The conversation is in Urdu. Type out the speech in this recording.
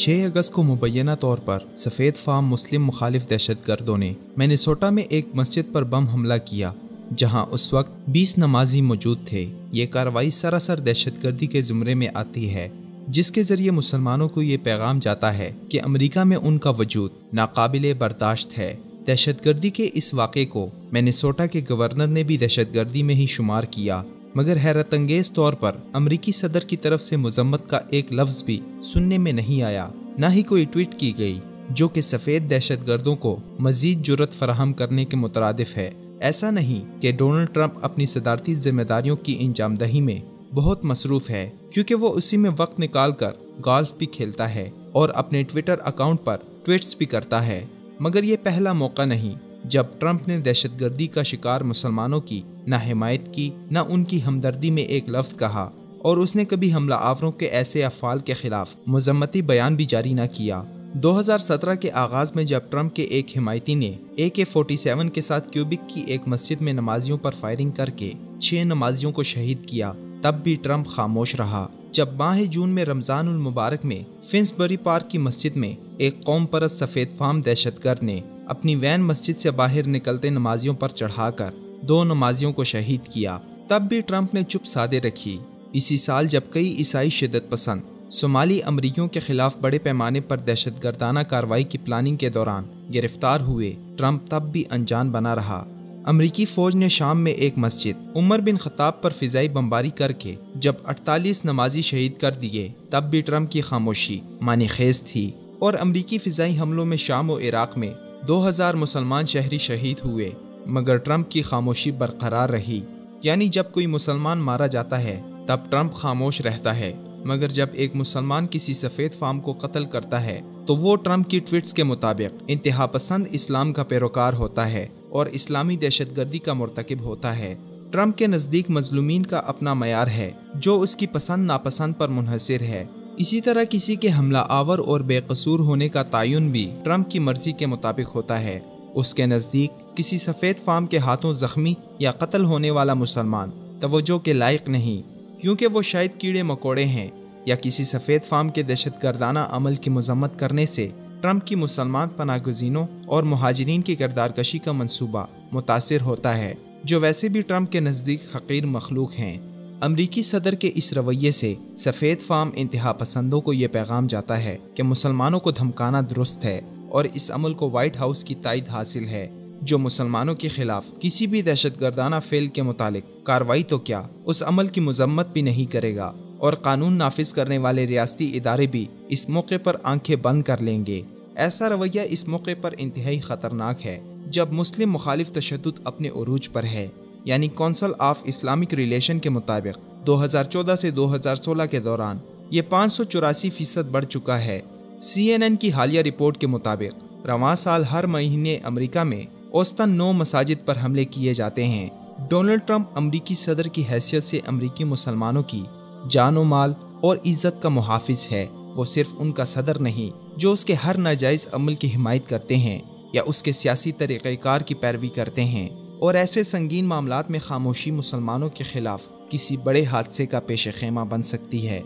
6 اگست کو مبینہ طور پر سفید فام مسلم مخالف دہشت گردوں نے مینیسوٹا میں ایک مسجد پر بم حملہ کیا جہاں اس وقت 20 نمازی موجود تھے۔ یہ کارروائی سراسر دہشت گردی کے زمرے میں آتی ہے، جس کے ذریعے مسلمانوں کو یہ پیغام جاتا ہے کہ امریکہ میں ان کا وجود ناقابل برداشت ہے۔ دہشت گردی کے اس واقعے کو مینیسوٹا کے گورنر نے بھی دہشت گردی میں ہی شمار کیا، مگر حیرت انگیز طور پر امریکی صدر کی طرف سے مذمت کا ایک لفظ بھی سننے میں نہیں آیا، نہ ہی کوئی ٹویٹ کی گئی جو کہ سفید دہشت گردوں کو مزید جرأت فراہم کرنے کے مترادف ہے۔ ایسا نہیں کہ ڈونلڈ ٹرمپ اپنی صدارتی ذمہ داریوں کی انجام دہی میں بہت مصروف ہے، کیونکہ وہ اسی میں وقت نکال کر گالف بھی کھیلتا ہے اور اپنے ٹویٹر اکاؤنٹ پر ٹویٹس بھی کرتا ہے، مگر یہ پہلا موقع نہیں جب ٹرمپ نے دہشت گردی کا شکار مسلمانوں کی نہ حمایت کی، نہ ان کی ہمدردی میں ایک لفظ کہا، اور اس نے کبھی حملہ آوروں کے ایسے افعال کے خلاف مذمتی بیان بھی جاری نہ کیا۔ 2017 کے آغاز میں جب ٹرمپ کے ایک حمایتی نے AK-47 کے ساتھ کیوبک کی ایک مسجد میں نمازیوں پر فائرنگ کر کے 6 نمازیوں کو شہید کیا، تب بھی ٹرمپ خاموش رہا۔ جب ماہ جون میں رمضان المبارک میں فنسبری پارک کی مسجد میں ایک قوم پرست سفید فام دہشت گرد نے اپنی وین مسجد سے باہر نکلتے نمازیوں پر چڑھا کر 2 نمازیوں کو شہید کیا، تب بھی ٹرمپ نے چپ سادے رکھی۔ اسی سال جب کئی عیسائی شدت پسند صومالی امریکیوں کے خلاف بڑے پیمانے پر دہشت گردانہ کارروائی کی پلاننگ کے دوران گرفتار ہوئے، ٹرمپ تب بھی انجان بنا رہا۔ امریکی فوج نے شام میں ایک مسجد عمر بن خطاب پر فضائی بمباری کر کے جب 48 نمازی شہید کر دیے، تب بھی ٹرمپ کی خاموشی معنی خیز تھی، اور امریکی فضائی حملوں میں شام و عراق میں 2000 مسلمان شہری شہید ہوئے، مگر ٹرمپ کی خاموشی برقرار رہی۔ یعنی جب کوئی مسلمان مارا جاتا ہے تب ٹرمپ خاموش رہتا ہے، مگر جب ایک مسلمان کسی سفید فام کو قتل کرتا ہے تو وہ ٹرمپ کی ٹویٹس کے مطابق انتہا پسند اسلام کا پیروکار ہوتا ہے اور اسلامی دہشت گردی کا مرتکب ہوتا ہے۔ ٹرمپ کے نزدیک مظلومین کا اپنا معیار ہے جو اس کی پسند ناپسند پر منحصر ہے۔ اسی طرح کسی کے حملہ آور اور بے قصور ہونے کا تعین بھی ٹرمپ کی مرضی کے مطابق ہوتا ہے۔ اس کے نزدیک کسی سفید فام کے ہاتھوں زخمی یا قتل ہونے والا مسلمان توجہ کے لائق نہیں، کیونکہ وہ شاید کیڑے مکوڑے ہیں، یا کسی سفید فام کے دہشت گردانہ عمل کی مذمت کرنے سے ٹرمپ کی مسلمان پناہ گزینوں اور مہاجرین کی کردار کشی کا منصوبہ متاثر ہوتا ہے، جو ویسے بھی ٹرمپ کے نزدیک حقیر مخلوق ہیں۔ امریکی صدر کے اس رویے سے سفید فام انتہا پسندوں کو یہ پیغام جاتا ہے کہ مسلمانوں کو دھمکانا درست ہے، اور اس عمل کو وائٹ ہاؤس کی تائید حاصل ہے، جو مسلمانوں کے خلاف کسی بھی دہشت گردانہ فعل کے متعلق کارروائی تو کیا، اس عمل کی مذمت بھی نہیں کرے گا، اور قانون نافذ کرنے والے ریاستی ادارے بھی اس موقع پر آنکھیں بند کر لیں گے۔ ایسا رویہ اس موقع پر انتہائی خطرناک ہے جب مسلم مخالف تشدد اپنے عروج پر ہے۔ یعنی کونسل آف اسلامک ریلیشن کے مطابق 2014 سے 2016 کے دوران یہ 584% بڑھ چکا ہے۔ CNN کی حالیہ رپورٹ کے مطابق رواں سال ہر مہینے امریکہ میں اوسطاً 9 مساجد پر حملے کیے جاتے ہیں۔ ڈونلڈ ٹرمپ امریکی صدر کی حیثیت سے امریکی مسلمانوں کی جان و مال اور عزت کا محافظ ہے۔ وہ صرف ان کا صدر نہیں جو اس کے ہر ناجائز عمل کی حمایت کرتے ہیں یا اس کے سیاسی طریقہ کار کی پیروی کرتے ہیں، اور ایسے سنگین معاملات میں خاموشی مسلمانوں کے خلاف کسی بڑے حادثے کا پیش خیمہ بن سکتی ہے۔